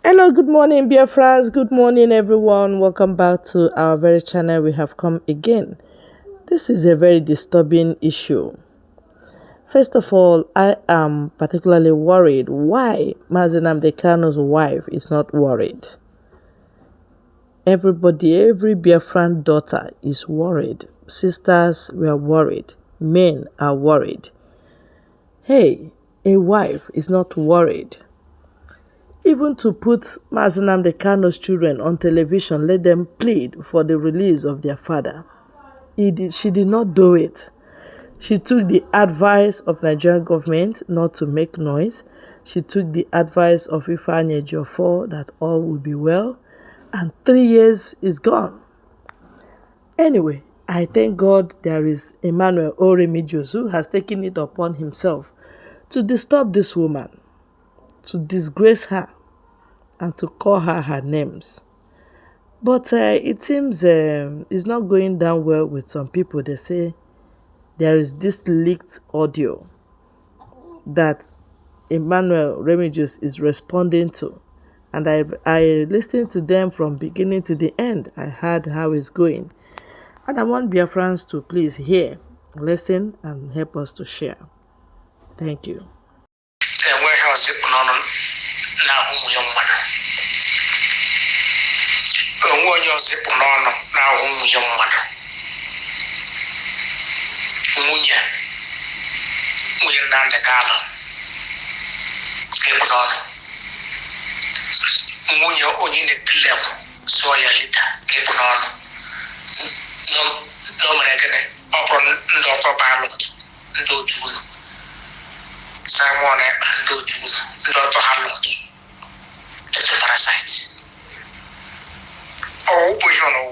Hello, good morning, dear friends. Good morning, everyone. Welcome back to our very channel. We have come again. This is a very disturbing issue. First of all, I am particularly worried why Mazi Kanu's wife is not worried. Everybody, every Biafran daughter is worried. Sisters were worried. Men are worried. Hey, a wife is not worried. Even to put Mazi Kanu's children on television, let them plead for the release of their father. She did not do it. She took the advice of Nigerian government not to make noise. She took the advice of Ifeanyi Ejiofor that all will be well. And 3 years is gone. Anyway, I thank God there is Emmanuel or Remigus who has taken it upon himself to disturb this woman, to disgrace her, and to call her names. But it seems it's not going down well with some people. They say there is this leaked audio that Emmanuel Remigus is responding to. And I listened to them from beginning to the end. I heard how it's going. And I want Biafrans to please hear, listen, and help us to share. Thank you. Onye ozipụ n'ọnụ na-ahụ nwunye mmadụ nwunye Nnamdi Kanu ịkpụ n'ọnụ nwunye onye na-ekilem sụọ ya lita ịkpụ n'ọnụ n'omere gịnị ọ bụrụ ndị ọtọ balọt ndị otu unu Simon Ekpa ndị otu unu ndị ọtọ ha lọt eto parasite oh boy no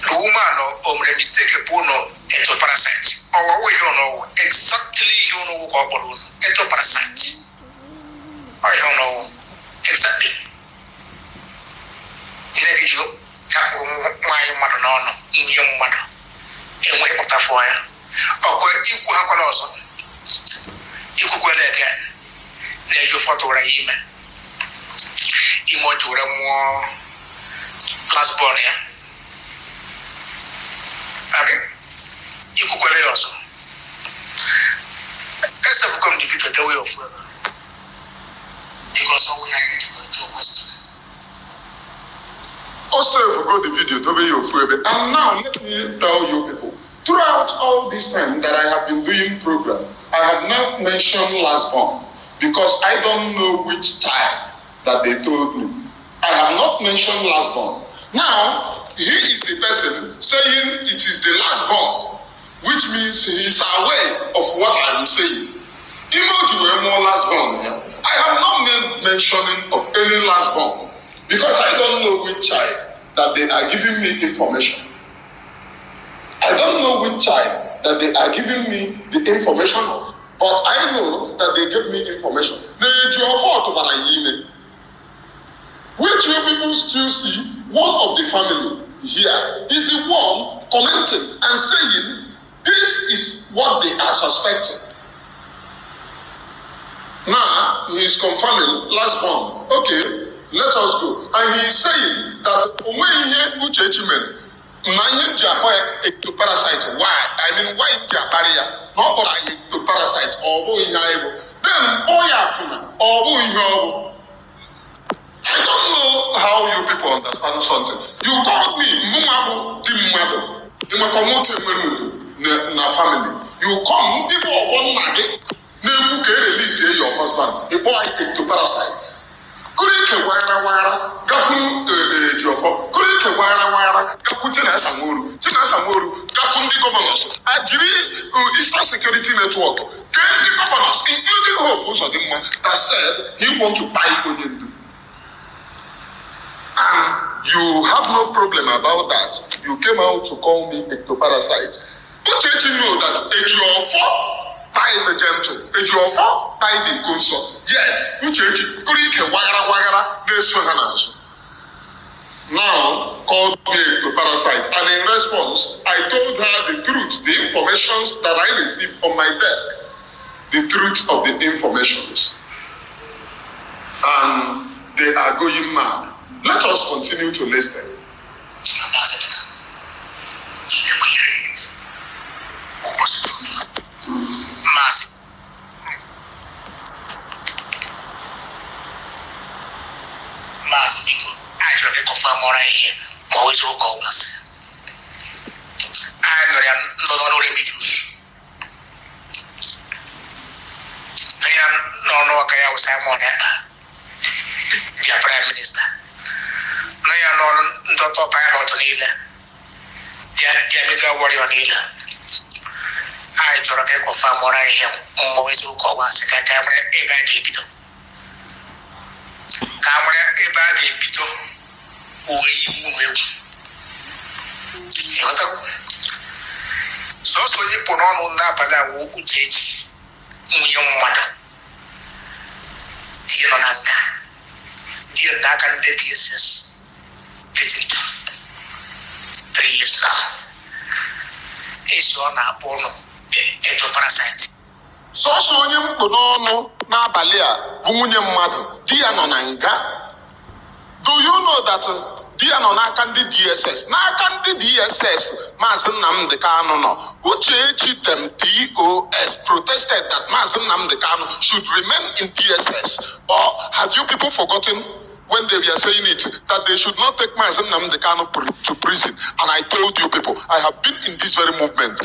the woman or mistake puno eto parasite oh we know exactly you know what balloon eto parasite I don't know exactly ile you ka my mother no young mother and we put for ya okwe ikwu akwala ọzọ ikwu kwele again na ejo photo ra ime imojure mo last born ya abi ikukwele yoso esa fukom the future the way of work because we are going to question also if we go the video the way of work. And now let me tell you people, throughout all this time that I have been doing program, I have not mentioned last born because I don't know which time that they told me. I have not mentioned last born. Now, he is the person saying it is the last born, which means he is aware of what I am saying. Even you were more last born here. I have not made mentioning of any last born because I don't know which child that they are giving me information. I don't know which child that they are giving me the information of, but I know that they gave me information. Which you people still see, one of the family here is the one commenting and saying, this is what they are suspecting. Now, he is confirming last one. Okay, let us go. And he is saying that Uchechi ectoparasite. Why? I mean, why barrier? Not for ectoparasite or then I don't know how you people understand something. You called me Mumabu Timado. You na family. You come people one nugget. Never can release your husband. A boy ectoparasite. Couldn't wire Gaku Jofo. Couldn't wire Gaku Tenasamuru. Gakundi governors. Ajiri Eastern Security Network. The governors, including Hope, who's the man that said he want to buy Tonyendu. And you have no problem about that. You came out to call me ectoparasite. Uchechi know that Ejiofor by the gentle, Ejiofor by the counsel. Yet, Uchechi couldn't wire now called me ectoparasite. And in response, I told her the truth, the information that I received on my desk. The truth of the informations. and they are going mad. Let us continue to listen. Always will call us. I know no Remigus. I am no okay. I was Simon, the Prime Minister. No, you know, Dr. Pilot on Ila. Jamaica warrior on Ila. I try to confirm what I am. Always will call us. I can't have a bag of it. Camera a bag of it. So you put on Napala Uchechi, young mother. Dear Nanga, dear Nakan DPSS, getting 3 years now. It's on our porno, a parasite. So you put on Nabalia, Wumunya mother, dear Nanga. Do you know that? Dear Nonakandi DSS, Nakandi DSS, Mazenam the Kanu, Uchechi them DOS protested that Mazenam the Kanu should remain in DSS. Or have you people forgotten when they were saying it that they should not take Mazenam the Kanu to prison? And I told you people, I have been in this very movement.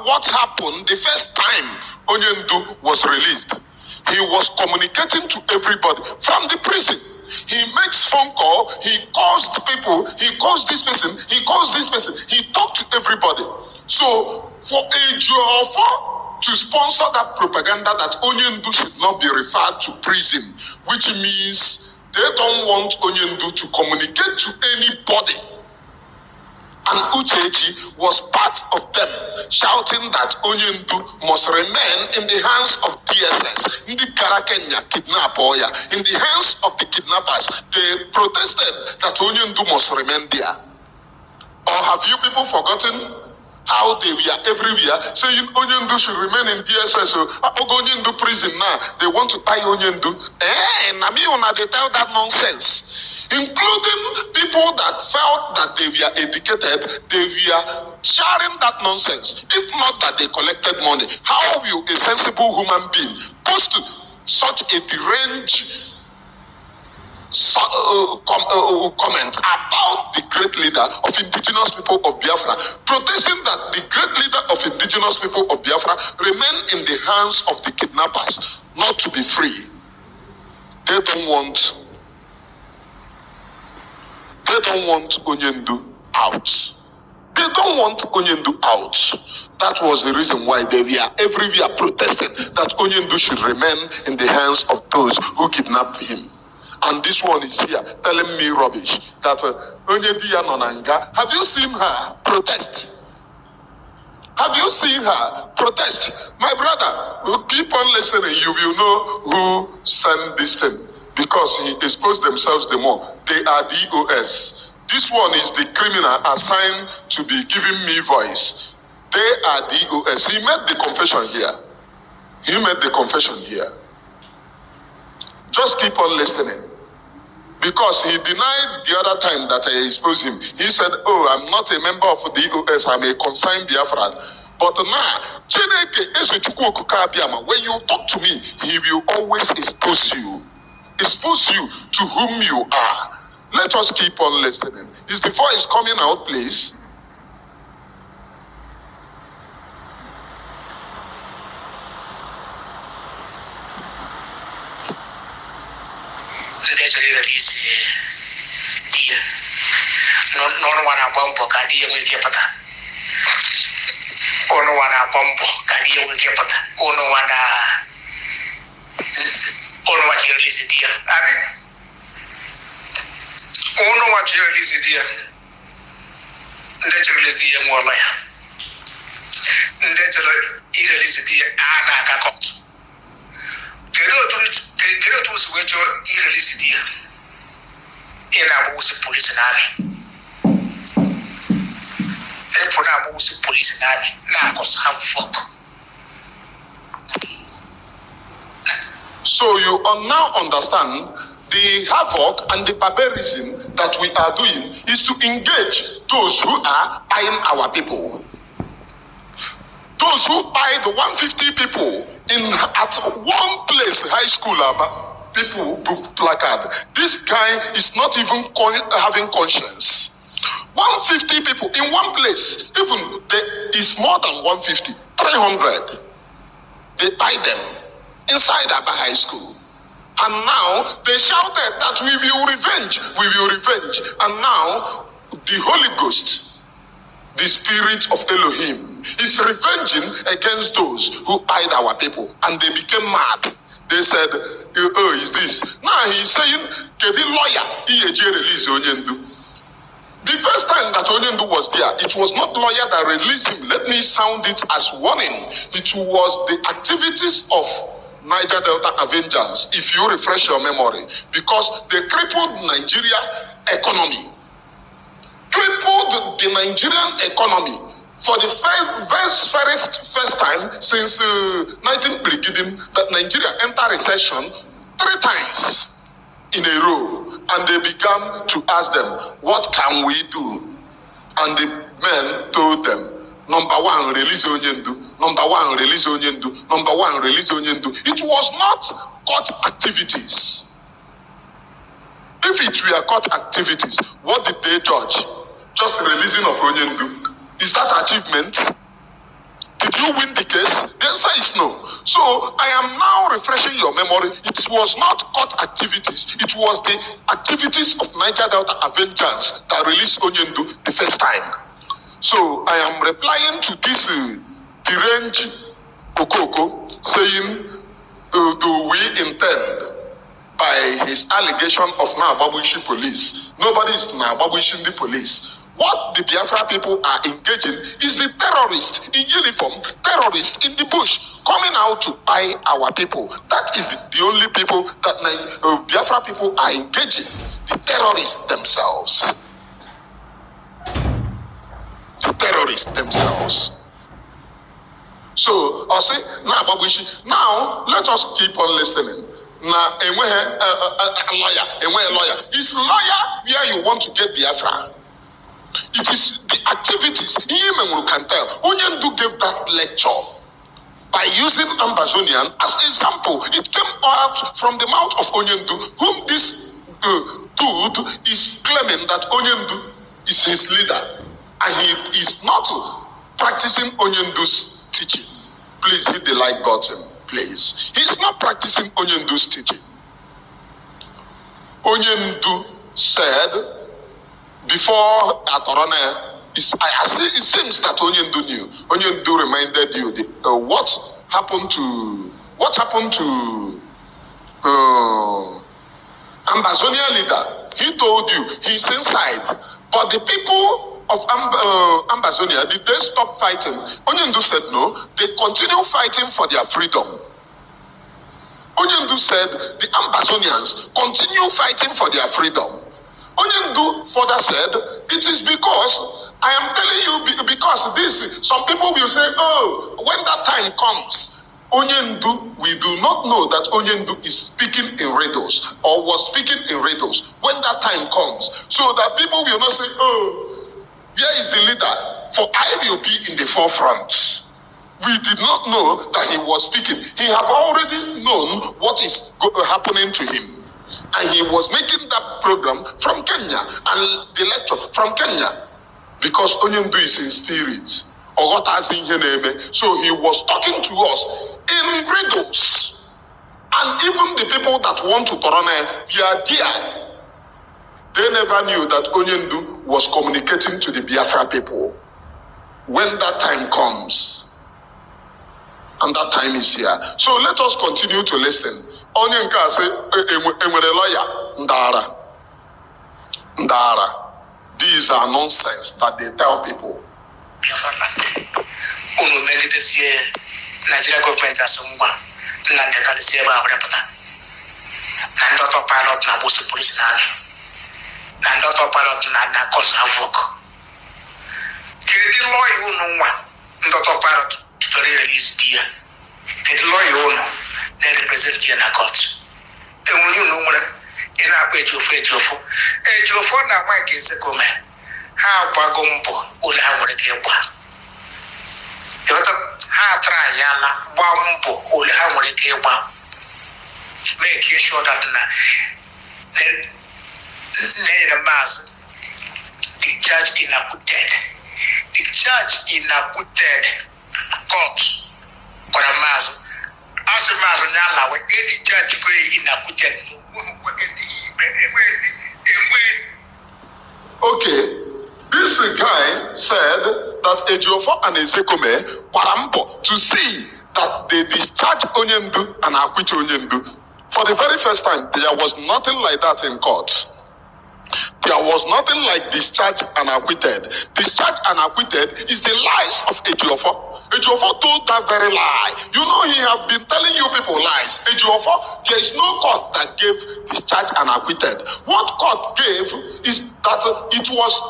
What happened the first time Onyendu was released? He was communicating to everybody from the prison. He makes phone call, he calls the people, he calls this person, he calls this person, he talked to everybody. So for a Jofa to sponsor that propaganda that Onyendu should not be referred to prison, which means they don't want Onyendu to communicate to anybody. And Uchechi was part of them, shouting that Onyendu must remain in the hands of DSS. In the Karakenya kidnapper, in the hands of the kidnappers, they protested that Onyendu must remain there. Or have you people forgotten how they were everywhere saying Onyendu should remain in DSS? So Onyendu prison now, they want to tie Onyendu. Namiona, they tell that nonsense. Including people that felt that they were educated, they were sharing that nonsense. If not that they collected money, how will a sensible human being post such a deranged comment about the great leader of indigenous people of Biafra, protesting that the great leader of indigenous people of Biafra remain in the hands of the kidnappers, not to be free? They don't want Onyendu out. They don't want Onyendu out. That was the reason why they were everywhere protesting that Onyendu should remain in the hands of those who kidnapped him. And this one is here telling me rubbish that Onyedia Nonanga. Have you seen her protest? Have you seen her protest? My brother, keep on listening. You will know who sent this thing. Because he exposed themselves the more. They are DOS. This one is the criminal assigned to be giving me voice. They are DOS. He made the confession here. Just keep on listening. Because he denied the other time that I exposed him. He said, I'm not a member of the DOS, I'm a consigned Biafran. But now, when you talk to me, he will always expose you to whom you are. Let us keep on listening. Is the voice coming out, please? So you now understand the havoc and the barbarism that we are doing is to engage those who are buying our people. Those who buy the 150 people at one place, high school, people with placard. This guy is not even having conscience. 150 people in one place, even there is more than 150, 300. They buy them inside Aba High School. And now they shouted that we will revenge, we will revenge. And now the Holy Ghost, the spirit of Elohim, is revenging against those who eyed our people. And they became mad. They said, oh, is this? Now he's saying, Kedi lawyer, release Onyendu. The first time that Onyendu was there, it was not lawyer that released him. Let me sound it as warning. It was the activities of Niger Delta Avengers, if you refresh your memory, because they crippled Nigeria economy. Crippled the Nigerian economy for the first time since 19 beginning that Nigeria entered recession 3 times in a row, and they began to ask them, what can we do? And the men told them, number 1, release Onyendu. Number 1, release Onyendu. Number 1, release Onyendu. It was not court activities. If it were court activities, what did they judge? Just the releasing of Onyendu. Is that achievement? Did you win the case? The answer is no. So I am now refreshing your memory. It was not court activities. It was the activities of Niger Delta Avengers that released Onyendu the first time. So I am replying to this deranged Okoko saying, do we intend by his allegation of Nababuishi police? Nobody is Nababuishing the police. What the Biafra people are engaging is the terrorists in uniform, terrorists in the bush, coming out to buy our people. That is the only people that Biafra people are engaging, the terrorists themselves. The terrorists themselves. So, I'll say, now, let us keep on listening. Now, a lawyer. Is lawyer where you want to get Biafra? It is the activities. Emmanuel can tell. Onyendu gave that lecture by using Ambazonian as an example. It came out from the mouth of Onyendu, whom this dude is claiming that Onyendu is his leader. And he is not practicing Onyendu's teaching. Please hit the like button, please. He is not practicing Onyendu's teaching. Onyendu said, before Atorone, it seems that Onyendu knew. Onyendu reminded you what happened to Ambazonia leader. He told you he's inside, but the people of Ambazonia, did they stop fighting? Onyendu said no, they continue fighting for their freedom. Onyendu said the Ambazonians continue fighting for their freedom. Onyendu further said, it is because, I am telling you, because this, some people will say, oh, when that time comes, Onyendu, we do not know that Onyendu is speaking in riddles or was speaking in riddles when that time comes. So that people will not say, oh, where is the leader? For I will be in the forefront. We did not know that he was speaking. He have already known what is happening to him. And he was making that program from Kenya and the lecture from Kenya because Onyendu is in spirit. So he was talking to us in riddles. And even the people that want to Torone, we are there. They never knew that Onyendu was communicating to the Biafra people. When that time comes, and that time is here. So let us continue to listen. Onyenka say, "Emmanuel lawyer, ndara. These are nonsense that they tell people." Nigeria government as pilot na boss police and pilot na cause havoc. Kedi law you know one pilot to release gear. Kedi law you know na represent here na court. And when you know what in a page of Ejofo na Mike is a comment. How Bagombo will have a cable. How try Yala Bambo will have a cable. Make you sure that the mass the judge in a good dead. The judge in a good dead court for a mass. As a mass and Yala, when any judge go in a good dead. Okay, this guy said that Ejiofor and Ezekome parampo to see that they discharge Onyendu and acquit Onyendu. For the very first time, there was nothing like that in court. There was nothing like discharge and acquitted. Discharge and acquitted is the lies of Ejiofor. Ejiofor told that very lie. You know he have been telling you people lies. Ejiofor, there is no court that gave discharge and acquitted. What court gave is that it was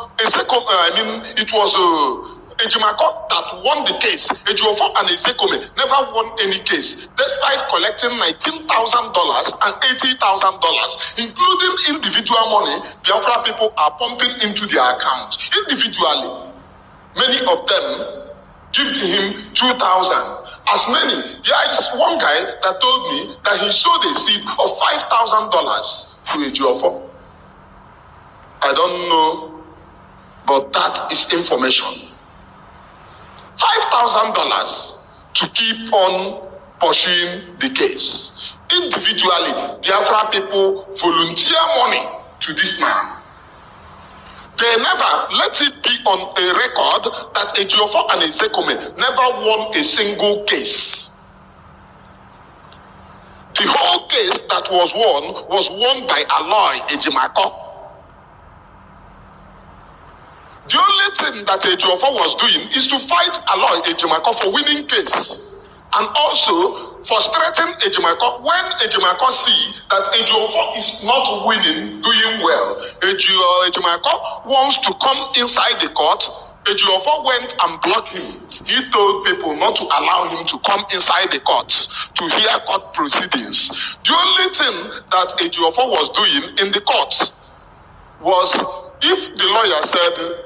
Ejimako that won the case. Ejiofor and Ezekome never won any case, despite collecting $19,000 and $80,000, including individual money. Biafra people are pumping into their account individually. Many of them give him 2,000. As many, there is one guy that told me that he sowed a seed of $5,000 to Ejiofor. I don't know, but that is information. $5,000 to keep on pursuing the case. Individually, Biafra people volunteer money to this man. They never let it be on a record that Ejiofor and Ezekome never won a single case. The whole case that was won by Aloy Ejimako. The only thing that Ejiofor was doing is to fight Aloy Ejimako for winning case. And also frustrating Ejimako when Ejimako see that Ejiofor is not winning, doing well. Ejimako wants to come inside the court. Ejiofor went and blocked him. He told people not to allow him to come inside the court to hear court proceedings. The only thing that Ejiofor was doing in the court was, if the lawyer said,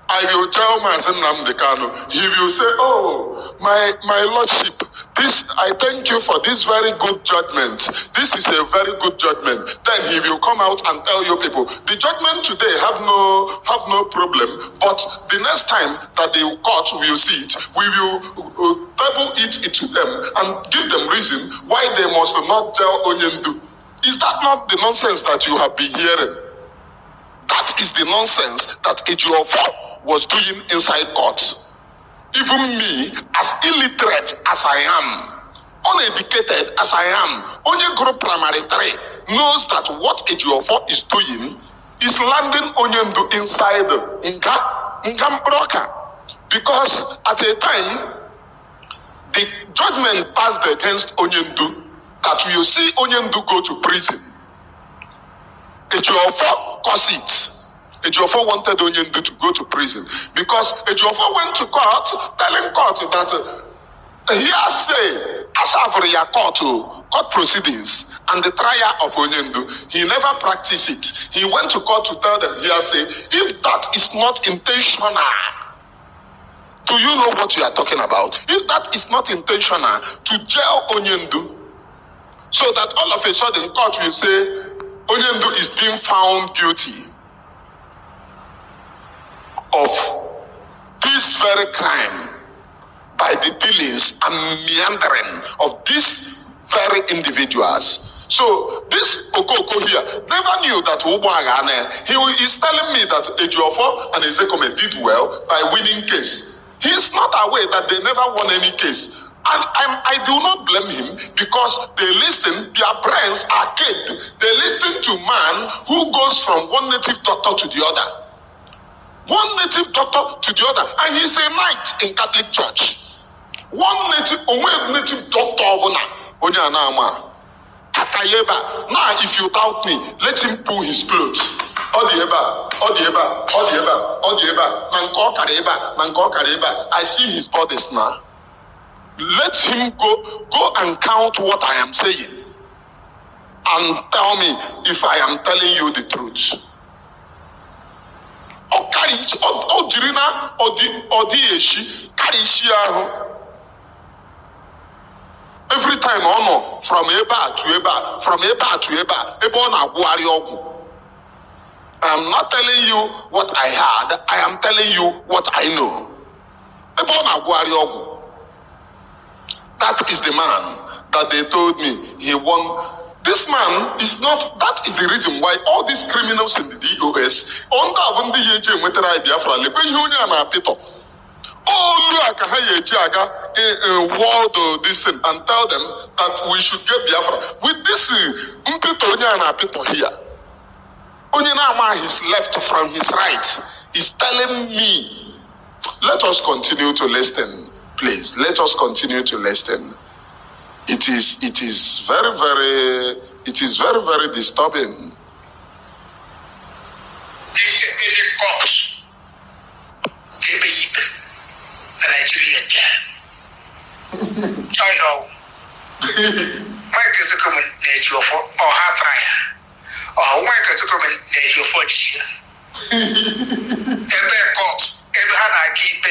I will tell Mazen Kanu, he will say, oh, my lordship, I thank you for this very good judgment. This is a very good judgment. Then he will come out and tell you people, the judgment today have no problem, but the next time that the court will see it, we will table it to them and give them reason why they must not tell Onyendu. Is that not the nonsense that you have been hearing? That is the nonsense that Ejiofor was doing inside court. Even me, as illiterate as I am, uneducated as I am, only group primary 3, knows that what Ejiofor is doing is landing Onyendu inside Ngambroka. Because at a time, the judgment passed against Onyendu that you see Onyendu go to prison. Ejiofor caused it. Ejiofor wanted Onyendu to go to prison because Ejiofor went to court telling court that he has say, as court proceedings and the trial of Onyendu, he never practiced it. He went to court to tell them, he has say, if that is not intentional, do you know what you are talking about? If that is not intentional, to jail Onyendu, so that all of a sudden court will say, Onyendu is being found guilty of this very crime by the dealings and meandering of these very individuals. So this Okoko here never knew that he is telling me that Ejiofor and Ezekome did well by winning case. He is not aware that they never won any case. And I do not blame him because they listen, their brains are caked. They listen to man who goes from one native doctor to the other. One native doctor to the other, and he's a knight in Catholic Church. One native doctor of Onyanama. Akayeba. Now, if you doubt me, let him pull his clothes. Odieba. Manko Kareba. I see his bodies now. Let him go and count what I am saying and tell me if I am telling you the truth. Every time from Eba to Eba, from Eba to Eba, I am not telling you what I had, I am telling you what I know. That is the man that they told me he won. This man is not, that is the reason why all these criminals in the DOS, world this thing and tell them that we should get Biafra. With this here, his left from his right is telling me, let us continue to listen, please. Let us continue to listen. It is very, very disturbing. Any cops, Nigeria can. I know. Mike is a common nature for or hard trial. Oh, Mike is a common nature for this year. Every court, every hand I keep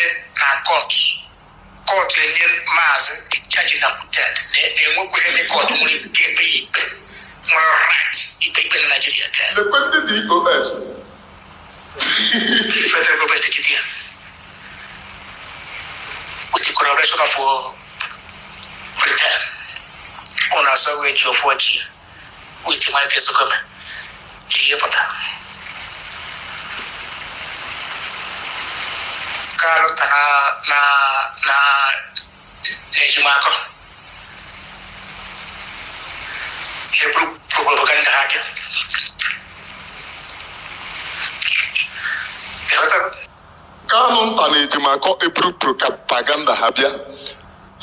courts. Court in Mars, judging up with that. They won't go any court only get more right. If people in Nigeria can. The DOS. Federal government here. With the collaboration of return on our survey of 40 with the markets of government. Kanu na Ejimako. Hebrew propaganda haja. Kanu na Ejimako Hebrew propaganda habia.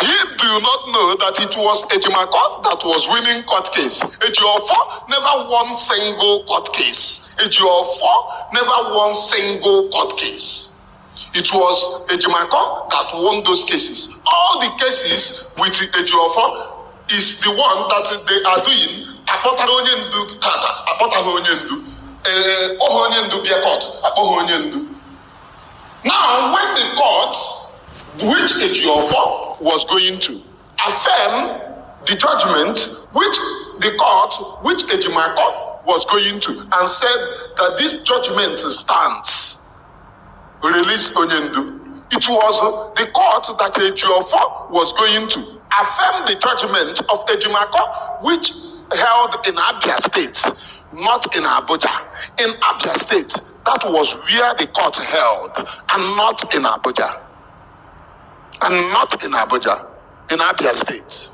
He do not know that it was Ejimako that was winning court case. Ejiofor never won single court case. Ejiofor never won single court case. It was Ejimako that won those cases. All the cases with Ejiofor is the one that they are doing. Now, when the court, which Ejiofor was going to affirm the judgment, which the court, which Ejimako was going to, and said that this judgment stands, release Onyendu. It was the court that Ejiofor was going to affirm the judgment of Ejimako, which held in Abia State, not in Abuja. In Abia State, that was where the court held, and not in Abuja. And not in Abuja, in Abia State.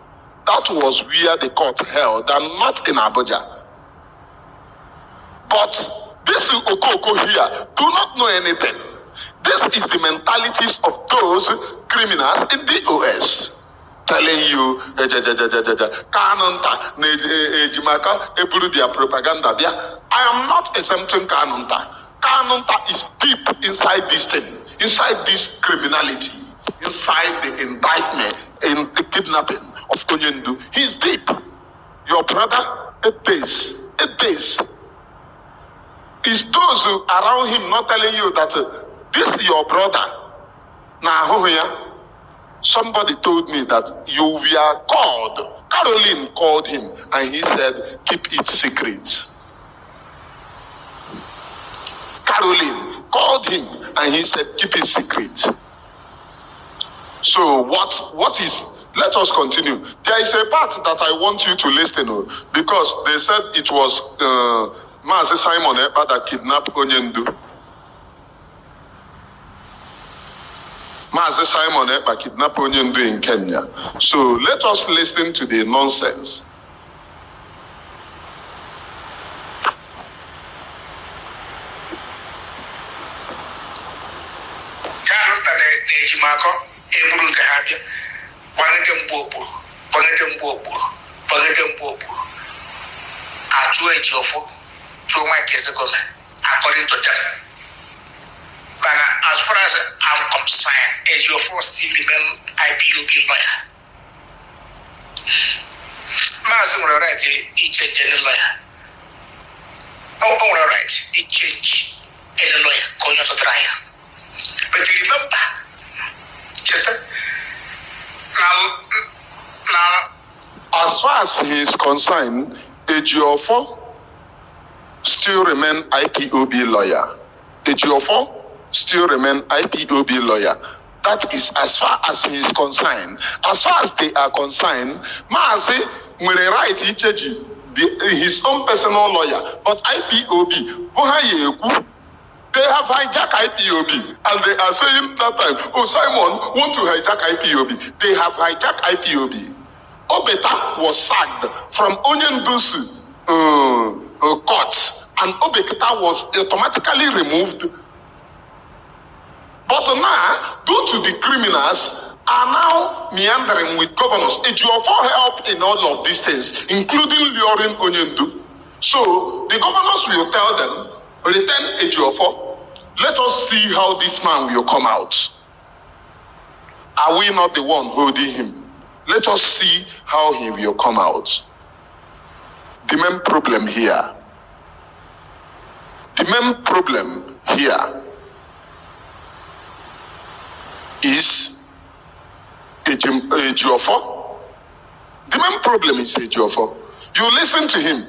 That was where the court held, and not in Abuja. But this Okoko here do not know anything. This is the mentalities of those criminals in the OS. Telling you, Kanunta, Ejimaka, Eburu their propaganda. I am not exempting Kanunta. Kanunta is deep inside this thing, inside this criminality, inside the indictment, in the kidnapping of Onyendu. He's deep. Your brother, 8 days. 8 days. It's those around him not telling you that this is your brother. Now, somebody told me that you were called. Caroline called him and he said, keep it secret. Caroline called him and he said, keep it secret. So what is, let us continue. There is a part that I want you to listen to, because they said it was Mazi Simon Ekpa that kidnapped Onyendu. Mazi Simon Ekpa kidnapped Onyendu in Kenya. So let us listen to the nonsense. Ejimako, Eburu Gahabia, Bangadem Bobu, Atu Ejiofor, to my case according to them. But as far as I'm concerned, Ejiofor still remain IPOB lawyer. Mazi nwere right change any lawyer. O nwere right change any lawyer ka onye sọtara ya. But remember, cheta na as far as he is concerned, Ejiofor still remain IPOB lawyer. Ejiofor still remain IPOB lawyer. That is as far as he is concerned. As far as they are concerned, Maazi will right Uchechi, his own personal lawyer, but IPOB, they have hijacked IPOB, and they are saying that time, oh, Simon want to hijack IPOB. They have hijacked IPOB. Obeta was sacked from Onyendu's court, and Obeta was automatically removed. But now, due to the criminals are now meandering with governors, Ejiofor helped in all of these things, including luring Onyendu. So the governors will tell them, return Ejiofor. Let us see how this man will come out. Are we not the one holding him? Let us see how he will come out. The main problem here is Ejiofor. The main problem is Ejiofor. You listen to him.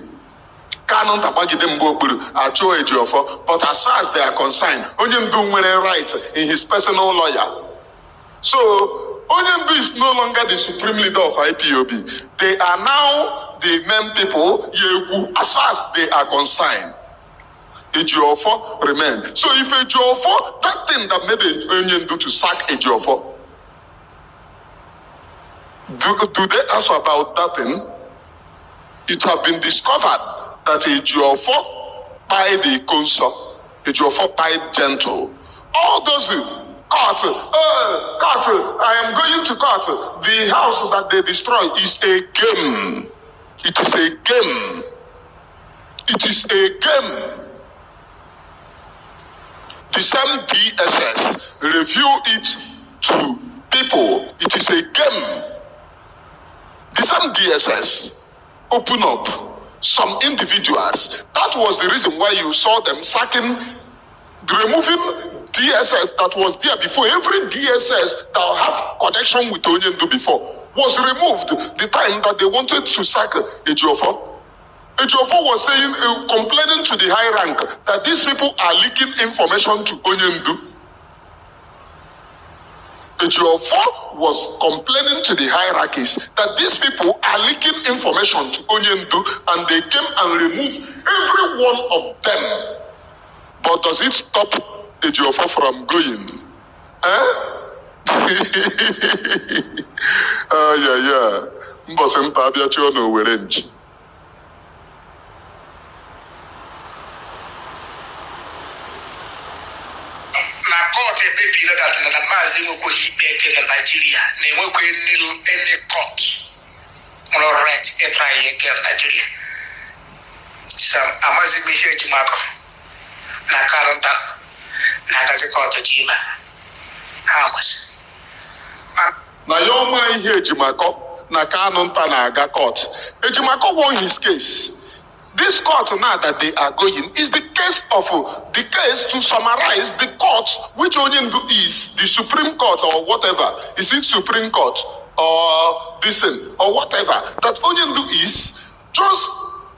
Kanu Acho Ejiofor, but as far as they are concerned, Onyendu went right in his personal lawyer. So Onyendu is no longer the supreme leader of IPOB. They are now the main people, as far as they are concerned. Ejiofor remain. So if Ejiofor, that thing that made Onyendu to sack Ejiofor, do they ask about that thing? It has been discovered that Ejiofor by the counsel, Ejiofor by gentle. All those court, I am going to court. The house that they destroy is a game. It is a game. It is a game. The same DSS review it to people. It is a game. The same DSS open up some individuals. That was the reason why you saw them sacking, removing DSS that was there before. Every DSS that have connection with Onyendu before was removed the time that they wanted to sack Ejiofor. Ejiofor was saying, complaining to the high rank that these people are leaking information to Onyendu. Ejiofor was complaining to the hierarchies that these people are leaking information to Onyendu, and they came and removed every one of them. But does it stop Ejiofor from going? Yeah. Mbosempa abiacho no werenji. Na court ebepile that na mazi nwekwe ikpe na Nigeria na enwekwe any court no right to try again Nigeria. So amazi mi here Jimako na karanta na gazi court Jima. How much? Na yoma ihe Jimako na karanta na aga court. Ejimako won his case. This court now that they are going is the case to summarize the court which Onyendu is, the Supreme Court or whatever. Is it Supreme Court or this thing or whatever that Onyendu is? Just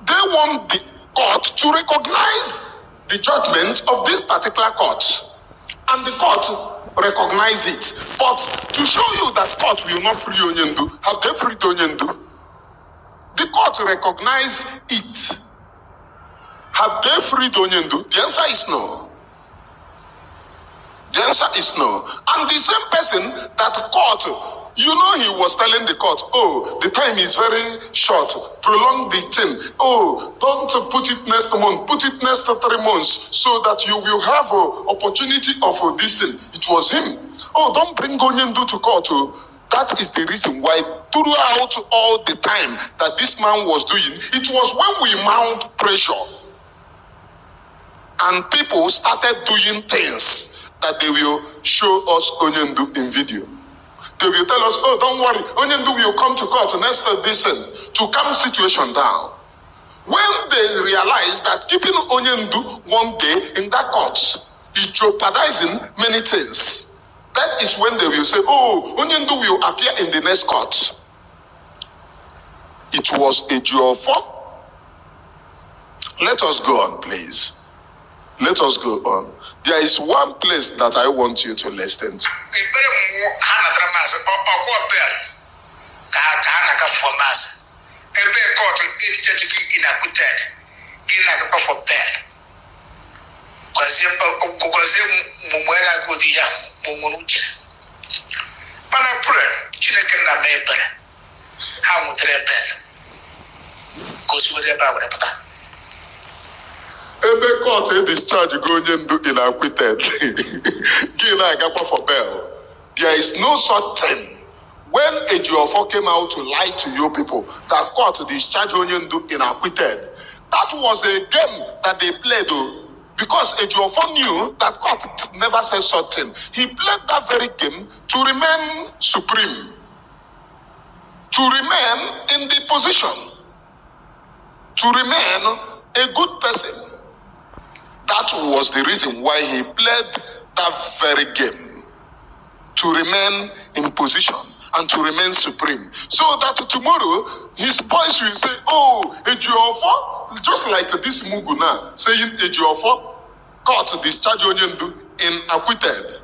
they want the court to recognize the judgment of this particular court, and the court recognize it. But to show you that court will not free Onyendu, have they freed Onyendu? The court recognize it. Have they freed Onyendu? The answer is no. The answer is no. And the same person that court, he was telling the court, oh, the time is very short, prolong the thing. Oh, don't put it next month, put it next 3 months, so that you will have an opportunity of this thing. It was him. Oh, don't bring Onyendu to court. That is the reason why throughout all the time that this man was doing, it was when we mount pressure and people started doing things that they will show us Onyendu in video. They will tell us, oh, don't worry, Onyendu will come to court next edition to calm situation down. When they realize that keeping Onyendu one day in that court is jeopardizing many things, that is when they will say, oh, Onyendu will appear in the next court. It was a Ejiofor. Let us go on, please. Let us go on. There is one place that I want you to listen to. Ebe court a discharge Onyendu in acquitted. For bail. There is no such thing. When Ejiofor came out to lie to you people that court discharge Onyendu in acquitted, that was a game that they played because Ejiofor knew that court never said such thing. He played that very game to remain supreme, to remain in the position, to remain a good person. That was the reason why he played that very game, to remain in position and to remain supreme. So that tomorrow his boys will say, oh, Ejiofor, just like this Muguna saying Ejiofor court discharge Onyendu in acquitted.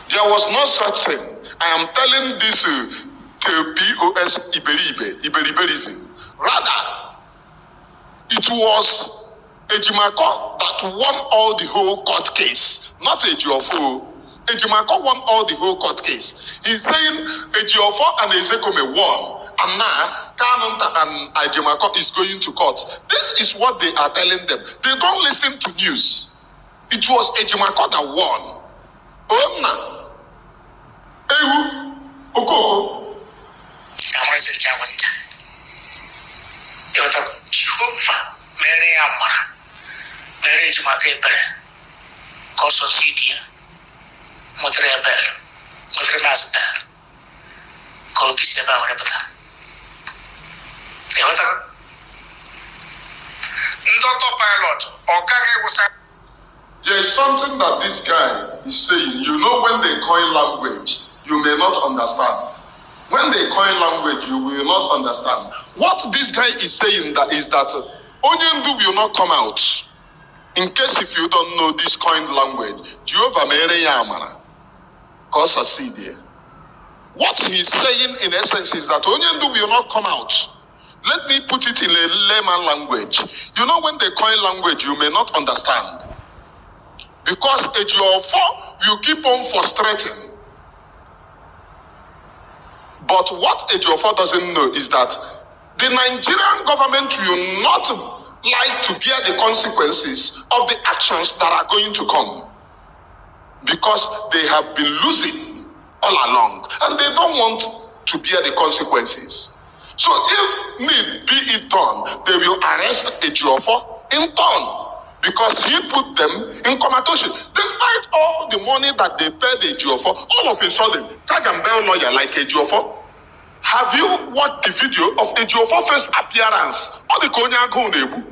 There was no such thing. I am telling this to POS Iberiberism. Rather, it was Ejimako that won all the whole court case, not Ejiofor. Ejimako won all the whole court case. He's saying Ejiofor and Ezekome won, and now Kanu and Ejimako is going to court. This is what they are telling them. They don't listen to news. It was Ejimako that won. Ona, Ewu, Okoko. Jehovah, Mary Amara, Mary Jumakebel, Koso City, Motrebel, Motremasbel, Kobiseba, whatever. Doctor Pilot, or Kage was. There is something that this guy is saying. You know, when they coin language, you may not understand. When they coin language, you will not understand. What this guy is saying that is that Onyendu will not come out. In case if you don't know this coined language, Jehovah Mere Yamana, cause a seed here. What he's saying in essence is that Onyendu will not come out. Let me put it in a layman language. You know, when they coin language, you may not understand. Because Ejiofor will keep on frustrating. But what Ejiofor doesn't know is that the Nigerian government will not like to bear the consequences of the actions that are going to come. Because they have been losing all along. And they don't want to bear the consequences. So if need be it done, they will arrest Ejiofor in turn. Because he put them in comatose. Despite all the money that they paid Ejiofor, all of a sudden, tag and bell lawyer like Ejiofor. Have you watched the video of Ejiofor first appearance? All the Konya Gonebu,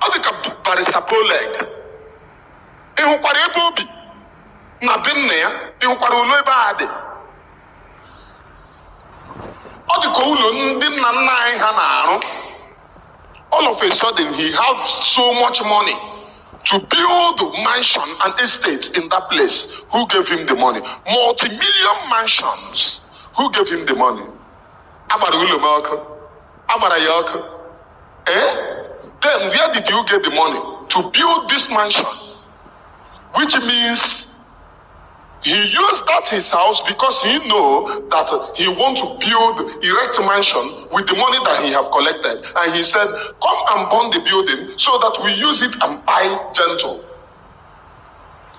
all the Barisapoleg, Ehukarebobi, Nabinea, Ehukarulebade, all the Kolun didn't Hanaro. All of a sudden, he has so much money to build mansion and estate in that place. Who gave him the money? Multi-million mansions. Who gave him the money? Then where did you get the money to build this mansion? Which means he used that his house because he know that he want to build erect mansion with the money that he have collected. And he said, come and burn the building so that we use it and buy gentle.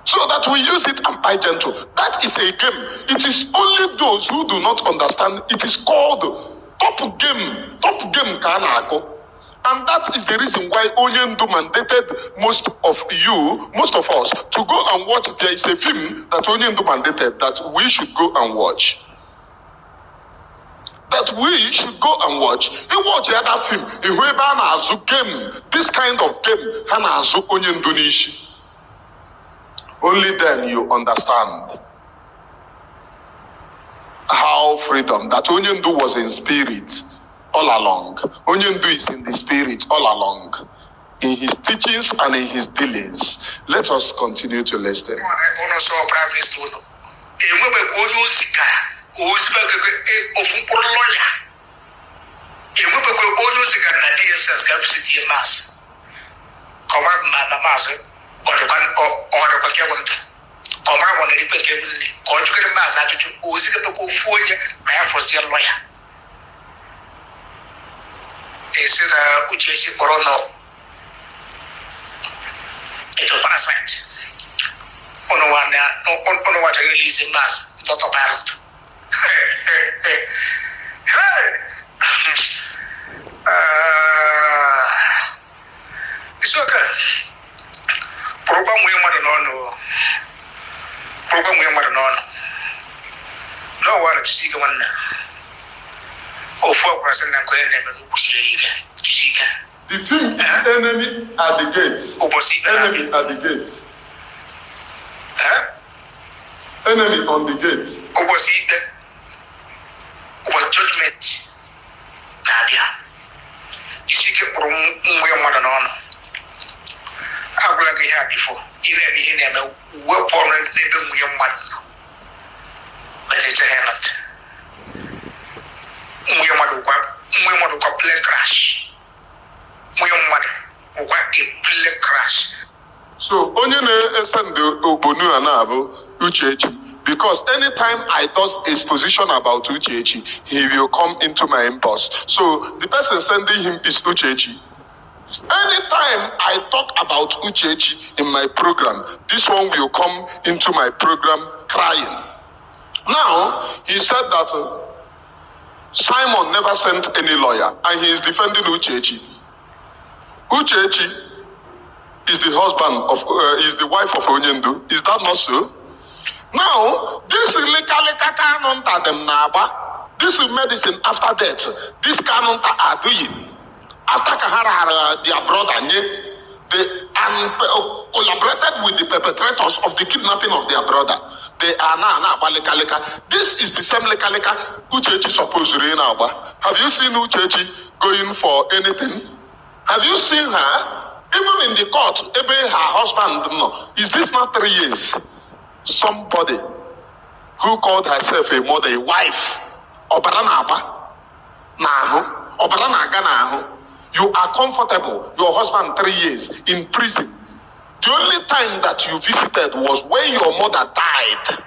So that we use it and buy gentle. That is a game. It is only those who do not understand. It is called top game. Top game kanako. And that is the reason why Onyendu mandated most of us, to go and watch. There is a film that Onyendu mandated that we should go and watch. That we should go and watch. You watch the other film, game, this kind of game, Onyendu nishi. Only then you understand how freedom, that Onyendu was in spirit all along. Onyendu is in the spirit all along, in his teachings and in his dealings. Let us continue to listen. Prime Minister, Uchechi Corona, it's a parasite. On what I release in mass, not a parent. It's okay. Program we might know. Program we might know. No one to see the one. Oh, 4% and the film is Enemy at the Gate. Enemy at the Gate. Enemy on the Gate. Over judgment. Nadia. You see, I will like here before. Even in a weapon, never we are mad. But it's a hand. We want to play crash. We want a play crash. So, onye na-send Obonu Anabo Uchechi, because anytime I does exposition about Uchechi, he will come into my inbox. So, the person sending him is Uchechi. Anytime I talk about Uchechi in my program, this one will come into my program crying. Now, he said that Simon never sent any lawyer, and he is defending Uchechi. Uchechi is the husband of, is the wife of Onyendu. Is that not so? Now, this this medicine after death, this canonta are doing. After Kahara, their brother, they collaborated with the perpetrators of the kidnapping of their brother. They are now Balekaleka. This is the same Lekaleka Uchechi supposed to reign. Have you seen Uchechi going for anything? Have you seen her? Even in the court, even her husband, no. Is this not 3 years? Somebody who called herself a mother, a wife, you are comfortable, your husband 3 years in prison. The only time that you visited was when your mother died.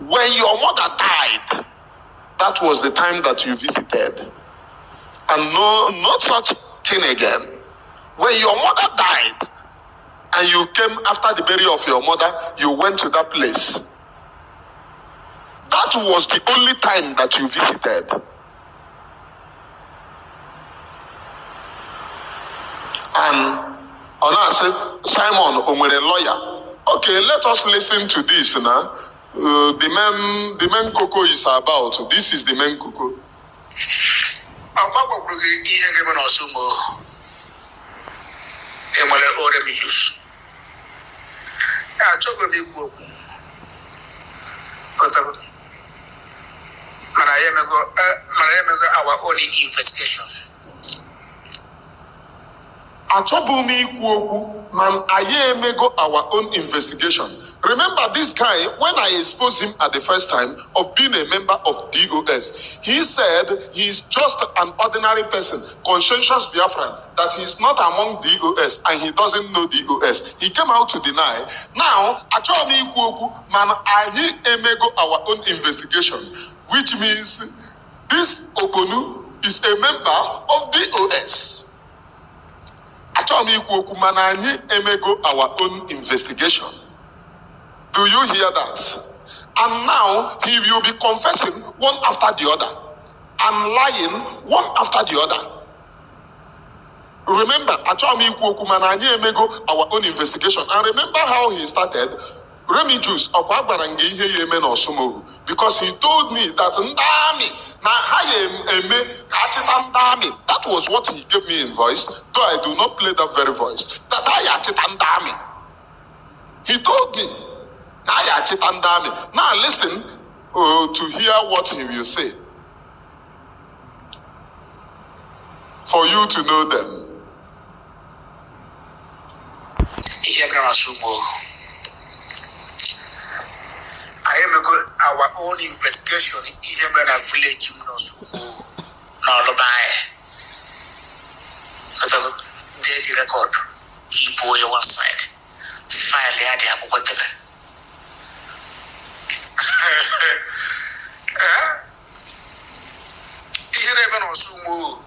When your mother died, that was the time that you visited. And no, not such thing again. When your mother died, and you came after the burial of your mother, you went to that place. That was the only time that you visited. And Ona said, Simon, Omere lawyer. Okay, let us listen to this now. The main cocoa is about. This is the main cocoa. Remigus. Our own investigation. Our own investigation. Remember this guy, when I exposed him at the first time of being a member of DOS, he said he is just an ordinary person, conscientious Biafran, that he is not among DOS and he doesn't know DOS. He came out to deny. Now, our own investigation, which means this Obonu is a member of DOS. Our own investigation. Do you hear that? And now he will be confessing one after the other and lying one after the other. Remember, Achami Kwokuma and Yemego, our own investigation. And remember how he started? Remigus of Abarangi Yemen or Sumo, because he told me that Ndami, that was what he gave me in voice, though I do not play that very voice. That I Ndami. He told me, I Ndami. Now listen to hear what he will say. For you to know them. I am our own investigation in Yemen village. Now the buy. The record. Keep away one side. File the idea of whatever. Yemen also move.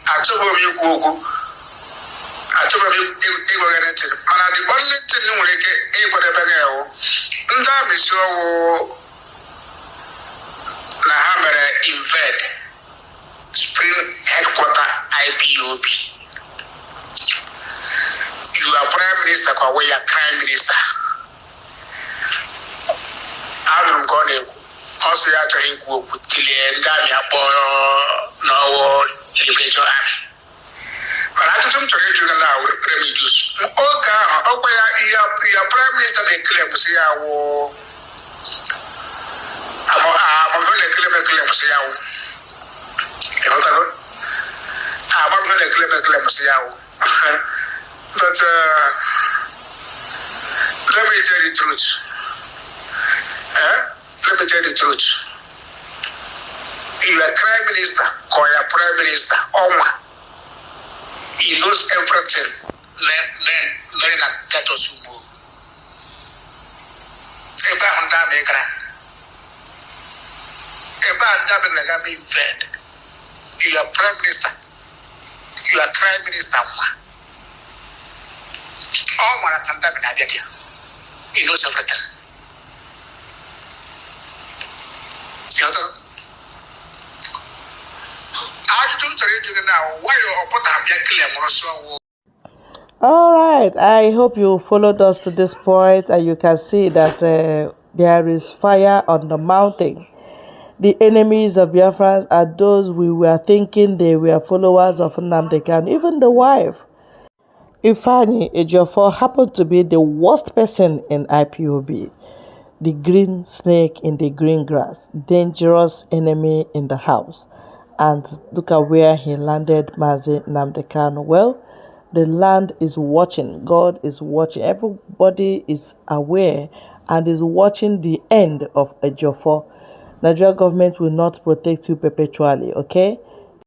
I told you go. I told you and the only thing you will get able to pay. Ndam is so Nahamere invade Spring Headquarter IPOB. You are Prime Minister, or you are Prime Minister. I don't go there. Also, you are trying to go to Tilia, no Liberation Army. But I told him to read you now with Remigus. Okay, your Prime Minister declared to say, I'm going to claim to say, I'm going to claim to say, but let me tell you the truth. Let me tell you the truth. You are Prime Minister, or your Prime Minister, Oma. He knows everything. Learn that get us move. Eba Honda Megra. Eba Honda Megra being fed. You are Prime Minister. You are Prime Minister. All my Honda Megra. He knows everything. All right, I hope you followed us to this point and you can see that there is fire on the mountain. The enemies of Biafrans are those we were thinking they were followers of Nnamdi Kanu, even the wife. Ifeanyi Ejiofor happened to be the worst person in IPOB. The green snake in the green grass, dangerous enemy in the house. And look at where he landed Mazi Nnamdi Kanu. Well, the land is watching. God is watching. Everybody is aware and is watching the end of Ejiofor. Nigeria government will not protect you perpetually, okay?